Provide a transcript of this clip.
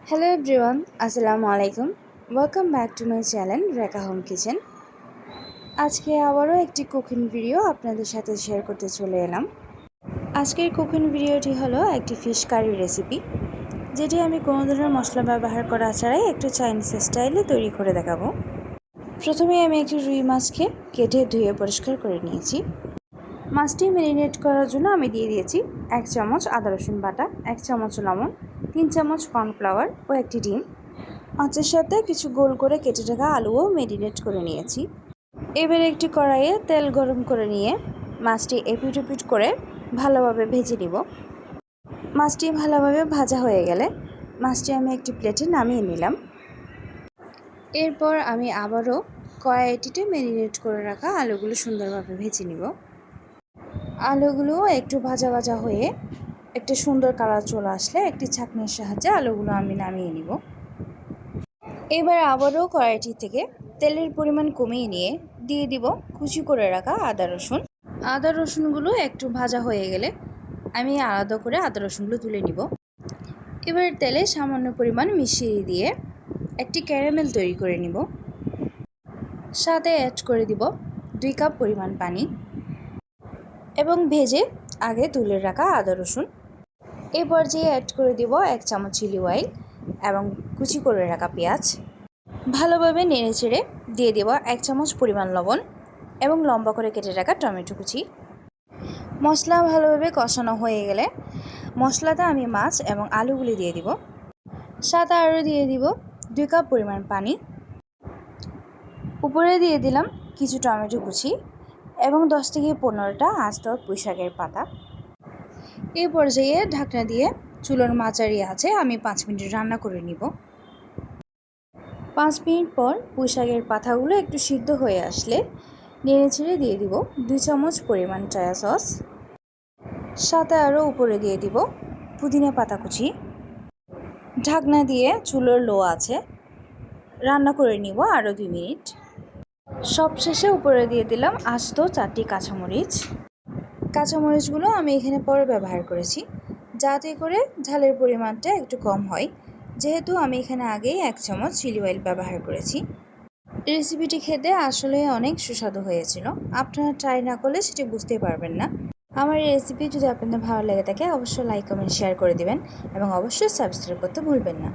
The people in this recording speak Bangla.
Hello everyone, Assalamu alaikum. Welcome back to my channel Reka Home Kitchen. আজকে আবারও একটি কুকিং ভিডিও আপনাদের সাথে শেয়ার করতে চলে এলাম। আজকের কুকিং ভিডিওটি হলো একটি ফিশ কারি রেসিপি, যেটি আমি কোনো ধরনের মশলা ব্যবহার করা ছাড়াই একটু চাইনিজ স্টাইলে তৈরি করে দেখাবো। প্রথমে আমি একটি রুই মাছকে কেটে ধুয়ে পরিষ্কার করে নিয়েছি। মাছটি ম্যারিনেট করার জন্য আমি দিয়ে দিয়েছি 1 চামচ আদা রসুন বাটা, 1 চামচ লবণ, 3 চামচ কর্নফ্লাওয়ার ও একটি ডিম। মাছের সাথে কিছু গোল করে কেটে রাখা আলুও ম্যারিনেট করে নিয়েছি। এবারে একটি কড়াইয়ে তেল গরম করে নিয়ে মাছটি এপিট ওপিট করে ভালোভাবে ভেজে নিব। মাছটি ভালোভাবে ভাজা হয়ে গেলে মাছটি আমি একটি প্লেটে নামিয়ে নিলাম। এরপর আমি আবারও কড়াইটিতে ম্যারিনেট করে রাখা আলুগুলো সুন্দরভাবে ভেজে নিব। আলুগুলো একটু ভাজা ভাজা হয়ে একটা সুন্দর কালার চলে আসলে একটি ছাঁকনির সাহায্যে আলুগুলো আমি নামিয়ে নিব। এবার আবারও কড়াইটি থেকে তেলের পরিমাণ কমিয়ে নিয়ে দিয়ে দিব কুচি করে রাখা আদা রসুনগুলো একটু ভাজা হয়ে গেলে আমি আলাদা করে আদা রসুনগুলো তুলে নিব। এবার তেলে সামান্য পরিমাণ মিশিয়ে দিয়ে একটি ক্যারামেল তৈরি করে নিব। সাথে অ্যাড করে দিব 2 কাপ পরিমাণ পানি এবং ভেজে আগে তুলে রাখা আদা রসুন। এই পর্যায়ে অ্যাড করে দিব 1 চামচ চিলি অয়েল এবং কুচি করে রাখা পেঁয়াজ। ভালোভাবে নেড়েচেড়ে দিয়ে দেব 1 চামচ পরিমাণ লবণ এবং লম্বা করে কেটে রাখা টমেটো কুচি। মশলা ভালোভাবে কষানো হয়ে গেলে মশলাতে আমি মাছ এবং আলুগুলি দিয়ে দিব। সাথে আরও দিয়ে দিব 2 কাপ পরিমাণ পানি। উপরে দিয়ে দিলাম কিছু টমেটো কুচি এবং 10 থেকে 15টা আস্ত পুঁইশাকের পাতা। এই পর্যায়ে ঢাকনা দিয়ে চুলার মাঝারি আছে আমি 5 মিনিট রান্না করে নিব। 5 মিনিট পর পুঁইশাকের পাতাগুলো একটু সিদ্ধ হয়ে আসলে নেড়েচেড়ে দিয়ে দিব 2 চামচ পরিমাণ সয়া সস। সাথে আরও উপরে দিয়ে দিব পুদিনা পাতা কুচি। ঢাকনা দিয়ে চুলার লো আছে রান্না করে নিব আরও 2 মিনিট। সবশেষে উপরে দিয়ে দিলাম আস্ত 4টি কাঁচামরিচ। কাঁচামরিচগুলো আমি এখানে পরে ব্যবহার করেছি যাতে করে ঝালের পরিমাণটা একটু কম হয়, যেহেতু আমি এখানে আগেই 1 চামচ চিলি অয়েল ব্যবহার করেছি। রেসিপিটি খেতে আসলে অনেক সুস্বাদু হয়েছিল। আপনারা ট্রাই না করলে সেটি বুঝতেই পারবেন না। আমার এই রেসিপি যদি আপনাদের ভালো লেগে থাকে অবশ্যই লাইক কমেন্ট শেয়ার করে দিবেন এবং অবশ্যই সাবস্ক্রাইব করতে ভুলবেন না।